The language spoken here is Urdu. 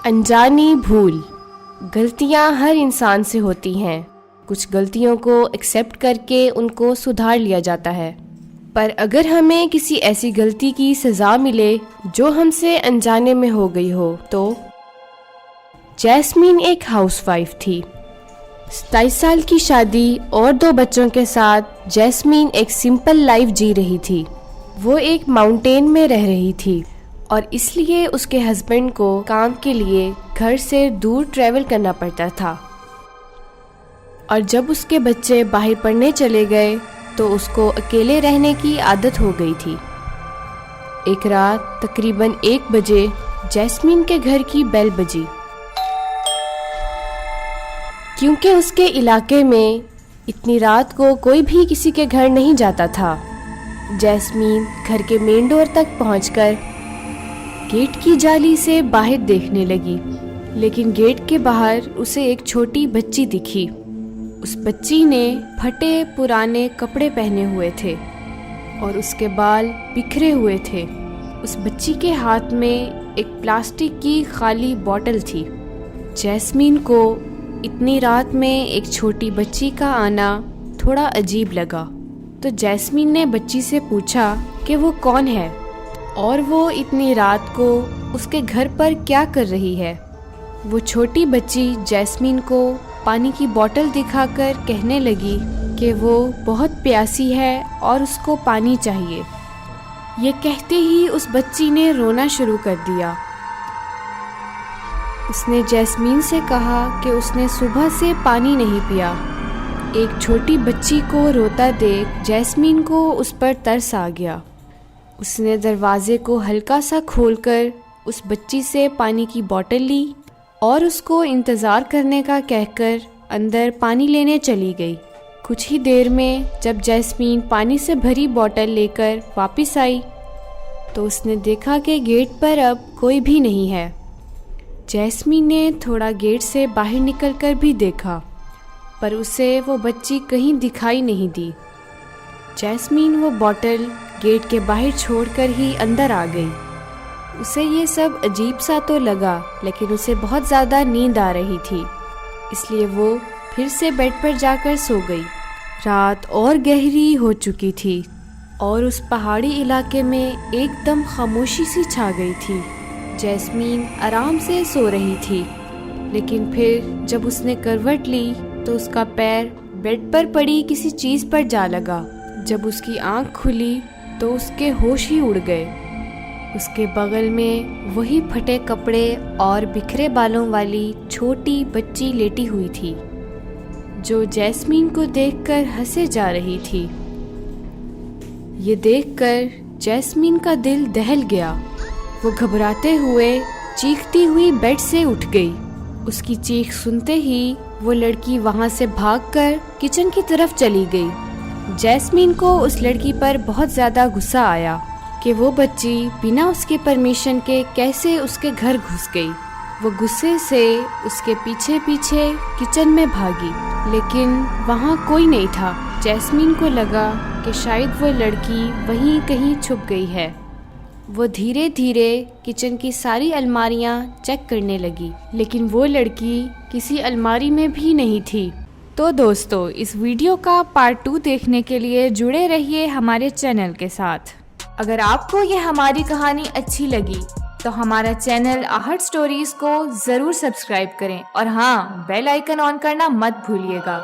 انجانی بھول۔ غلطیاں ہر انسان سے ہوتی ہیں۔ کچھ غلطیوں کو ایکسیپٹ کر کے ان کو سدھار لیا جاتا ہے، پر اگر ہمیں کسی ایسی غلطی کی سزا ملے جو ہم سے انجانے میں ہو گئی ہو تو۔ جیسمین ایک ہاؤس وائف تھی۔ 27 سال کی شادی اور 2 بچوں کے ساتھ جیسمین ایک سمپل لائف جی رہی تھی۔ وہ ایک ماؤنٹین میں رہ رہی تھی اور اس لیے اس کے ہسبینڈ کو کام کے لیے گھر سے دور ٹریول کرنا پڑتا تھا، اور جب اس کے بچے باہر پڑھنے چلے گئے تو اس کو اکیلے رہنے کی عادت ہو گئی تھی۔ ایک رات تقریباً 1 بجے جیسمین کے گھر کی بیل بجی، کیونکہ اس کے علاقے میں اتنی رات کو کوئی بھی کسی کے گھر نہیں جاتا تھا۔ جیسمین گھر کے مین ڈور تک پہنچ کر گیٹ کی جالی سے باہر دیکھنے لگی، لیکن گیٹ کے باہر اسے ایک چھوٹی بچی دکھی۔ اس بچی نے پھٹے پرانے کپڑے پہنے ہوئے تھے اور اس کے بال بکھرے ہوئے تھے۔ اس بچی کے ہاتھ میں ایک پلاسٹک کی خالی بوتل تھی۔ جیسمین کو اتنی رات میں ایک چھوٹی بچی کا آنا تھوڑا عجیب لگا، تو جیسمین نے بچی سے پوچھا کہ وہ کون ہے اور وہ اتنی رات کو اس کے گھر پر کیا کر رہی ہے۔ وہ چھوٹی بچی جیسمین کو پانی کی بوتل دکھا کر کہنے لگی کہ وہ بہت پیاسی ہے اور اس کو پانی چاہیے۔ یہ کہتے ہی اس بچی نے رونا شروع کر دیا۔ اس نے جیسمین سے کہا کہ اس نے صبح سے پانی نہیں پیا۔ ایک چھوٹی بچی کو روتا دیکھ جیسمین کو اس پر ترس آ گیا۔ اس نے دروازے کو ہلکا سا کھول کر اس بچی سے پانی کی بوتل لی اور اس کو انتظار کرنے کا کہہ کر اندر پانی لینے چلی گئی۔ کچھ ہی دیر میں جب جیسمین پانی سے بھری بوتل لے کر واپس آئی تو اس نے دیکھا کہ گیٹ پر اب کوئی بھی نہیں ہے۔ جیسمین نے تھوڑا گیٹ سے باہر نکل کر بھی دیکھا، پر اسے وہ بچی کہیں دکھائی نہیں دی۔ جیسمین وہ بوتل گیٹ کے باہر چھوڑ کر ہی اندر آ گئی۔ اسے یہ سب عجیب سا تو لگا، لیکن اسے بہت زیادہ نیند آ رہی تھی، اس لیے وہ پھر سے بیڈ پر جا کر سو گئی۔ رات اور گہری ہو چکی تھی اور اس پہاڑی علاقے میں ایک دم خاموشی سی چھا گئی تھی۔ جیسمین آرام سے سو رہی تھی، لیکن پھر جب اس نے کروٹ لی تو اس کا پیر بیڈ پر پڑی کسی چیز پر جا لگا۔ جب اس کی آنکھ کھلی تو اس کے ہوش ہی اڑ گئے۔ اس کے بغل میں وہی پھٹے کپڑے اور بکھرے بالوں والی چھوٹی بچی لیٹی ہوئی تھی، جو جیسمین کو دیکھ کر ہنسے جا رہی تھی۔ یہ دیکھ کر جیسمین کا دل دہل گیا۔ وہ گھبراتے ہوئے چیختی ہوئی بیڈ سے اٹھ گئی۔ اس کی چیخ سنتے ہی وہ لڑکی وہاں سے بھاگ کر کچن کی طرف چلی گئی۔ جیسمین کو اس لڑکی پر بہت زیادہ غصہ آیا کہ وہ بچی بنا اس کے پرمیشن کے کیسے اس کے گھر گھس گئی۔ وہ غصے سے اس کے پیچھے پیچھے کچن میں بھاگی، لیکن وہاں کوئی نہیں تھا۔ جیسمین کو لگا کہ شاید وہ لڑکی وہیں کہیں چھپ گئی ہے۔ وہ دھیرے دھیرے کچن کی ساری الماریاں چیک کرنے لگی، لیکن وہ لڑکی کسی الماری میں بھی نہیں تھی۔ تو دوستو، اس ویڈیو کا پارٹ 2 دیکھنے کے لیے جڑے رہیے ہمارے چینل کے ساتھ۔ اگر آپ کو یہ ہماری کہانی اچھی لگی تو ہمارا چینل آہٹ سٹوریز کو ضرور سبسکرائب کریں، اور ہاں، بیل آئیکن آن کرنا مت بھولیے گا۔